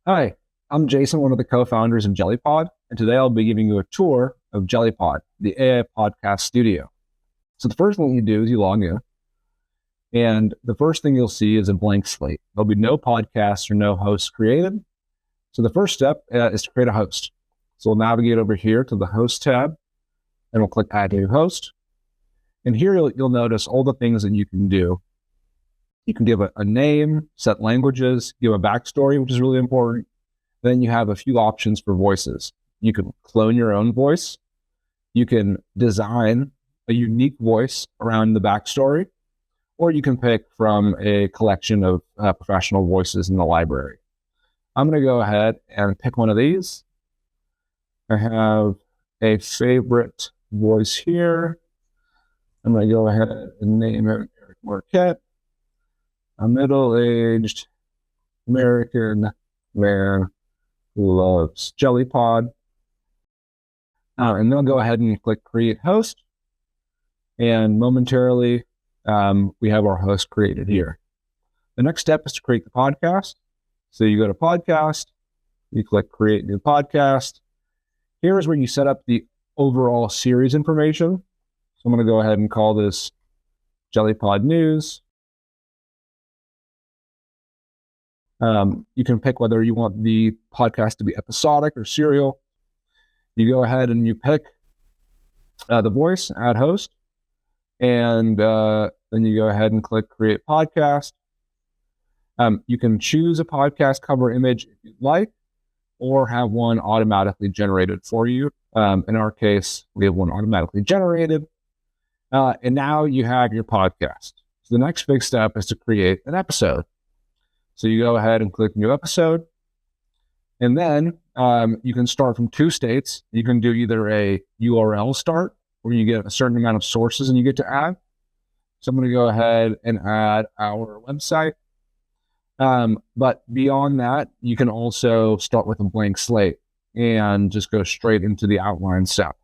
Hi, I'm Jason, one of the co-founders of Jellypod, and today I'll be giving you a tour of Jellypod, the AI podcast studio. So the first thing you do is you log in, and the first thing you'll see is a blank slate. There'll be no podcasts or no hosts created. So the first step is to create a host. So we'll navigate over here to the host tab, and we'll click add new host. And here you'll notice all the things that you can do. You can give a name, set languages, give a backstory, which is really important. Then you have a few options for voices. You can clone your own voice. You can design a unique voice around the backstory, or you can pick from a collection of professional voices in the library. I'm going to go ahead and pick one of these. I have a favorite voice here. I'm going to go ahead and name it Eric Marquette, a middle-aged American man who loves Jellypod. And then I'll go ahead and click create host. And momentarily, we have our host created here. The next step is to create the podcast. So you go to podcast, you click create new podcast. Here is where you set up the overall series information. So I'm going to go ahead and call this Jellypod News. You can pick whether you want the podcast to be episodic or serial. You go ahead and you pick the voice, add host, and then you go ahead and click create podcast. You can choose a podcast cover image if you'd like, or have one automatically generated for you. In our case, we have one automatically generated. And now you have your podcast. So the next big step is to create an episode. So you go ahead and click new episode. And then you can start from two states. You can do either a URL start, where you get a certain amount of sources and you get to add. So I'm going to go ahead and add our website. But beyond that, you can also start with a blank slate and just go straight into the outline step.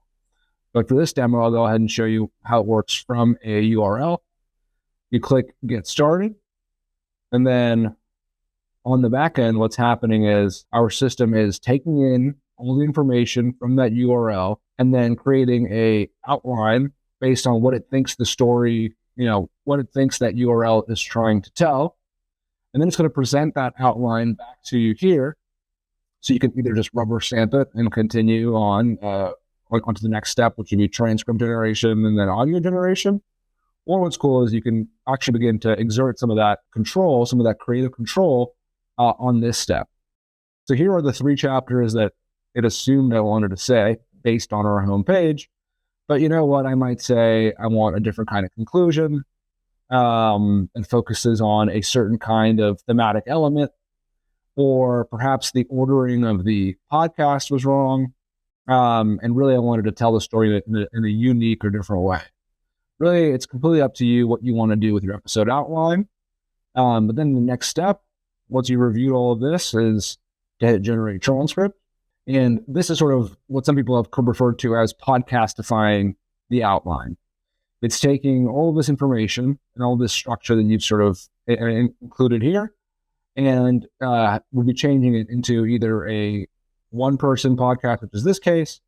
But for this demo, I'll go ahead and show you how it works from a URL. You click get started, and then on the back end, what's happening is our system is taking in all the information from that URL and then creating a outline based on what it thinks the story, what it thinks that URL is trying to tell. And then it's going to present that outline back to you here. So you can either just rubber stamp it and continue on onto the next step, which would be transcript generation and then audio generation. Or what's cool is you can actually begin to exert some of that control, some of that creative control on this step. So here are the three chapters that it assumed I wanted to say based on our homepage. But you know what? I might say I want a different kind of conclusion and focuses on a certain kind of thematic element, or perhaps the ordering of the podcast was wrong. And really, I wanted to tell the story in a unique or different way. Really, it's completely up to you what you want to do with your episode outline. But then the next step, once you reviewed all of this, is to hit generate transcript. And this is sort of what some people have referred to as podcastifying the outline. It's taking all of this information and all this structure that you've sort of included here, and we'll be changing it into either a one-person podcast, which is this case,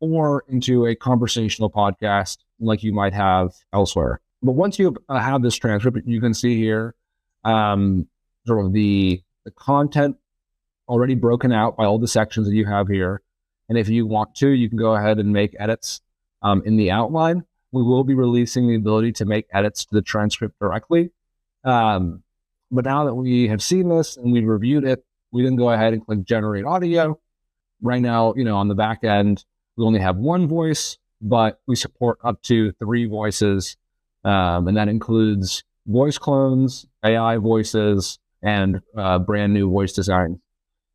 or into a conversational podcast like you might have elsewhere. But once you have this transcript, you can see here sort of the content already broken out by all the sections that you have here. And if you want to, you can go ahead and make edits in the outline. We will be releasing the ability to make edits to the transcript directly. But now that we have seen this and we've reviewed it, we then go ahead and click generate audio. Right now, on the back end, we only have one voice, but we support up to 3 voices. And that includes voice clones, AI voices, and brand new voice design.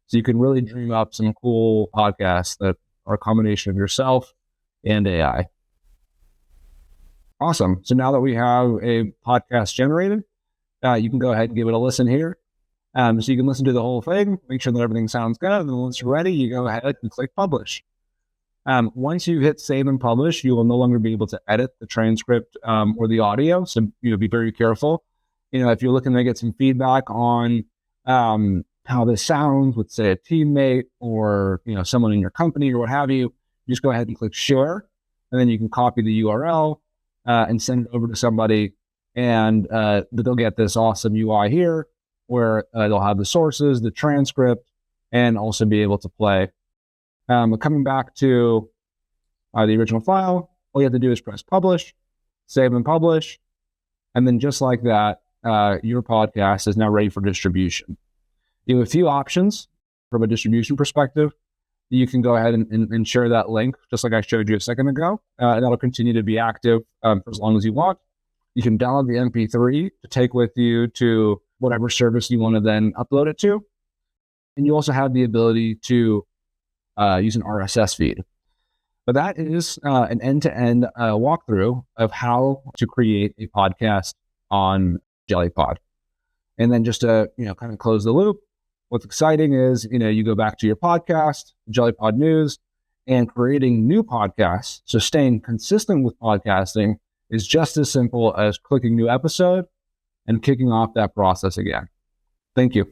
So you can really dream up some cool podcasts that are a combination of yourself and AI. Awesome. So now that we have a podcast generated, you can go ahead and give it a listen here. So you can listen to the whole thing, make sure that everything sounds good. And then once you're ready, you go ahead and click publish. Once you hit save and publish, you will no longer be able to edit the transcript or the audio. So be very careful. If you're looking to get some feedback on how this sounds with, say, a teammate or, someone in your company or what have you, you just go ahead and click share, and then you can copy the URL and send it over to somebody, and they'll get this awesome UI here where they'll have the sources, the transcript, and also be able to play. Coming back to the original file, all you have to do is press publish, save and publish, and then just like that, your podcast is now ready for distribution. You have a few options from a distribution perspective. You can go ahead and share that link, just like I showed you a second ago, and that'll continue to be active for as long as you want. You can download the MP3 to take with you to whatever service you want to then upload it to. And you also have the ability to use an RSS feed. But that is an end-to-end walkthrough of how to create a podcast on Jellypod. And then just to kind of close the loop, what's exciting is you go back to your podcast, Jellypod News, and creating new podcasts. So staying consistent with podcasting is just as simple as clicking new episode and kicking off that process again. Thank you.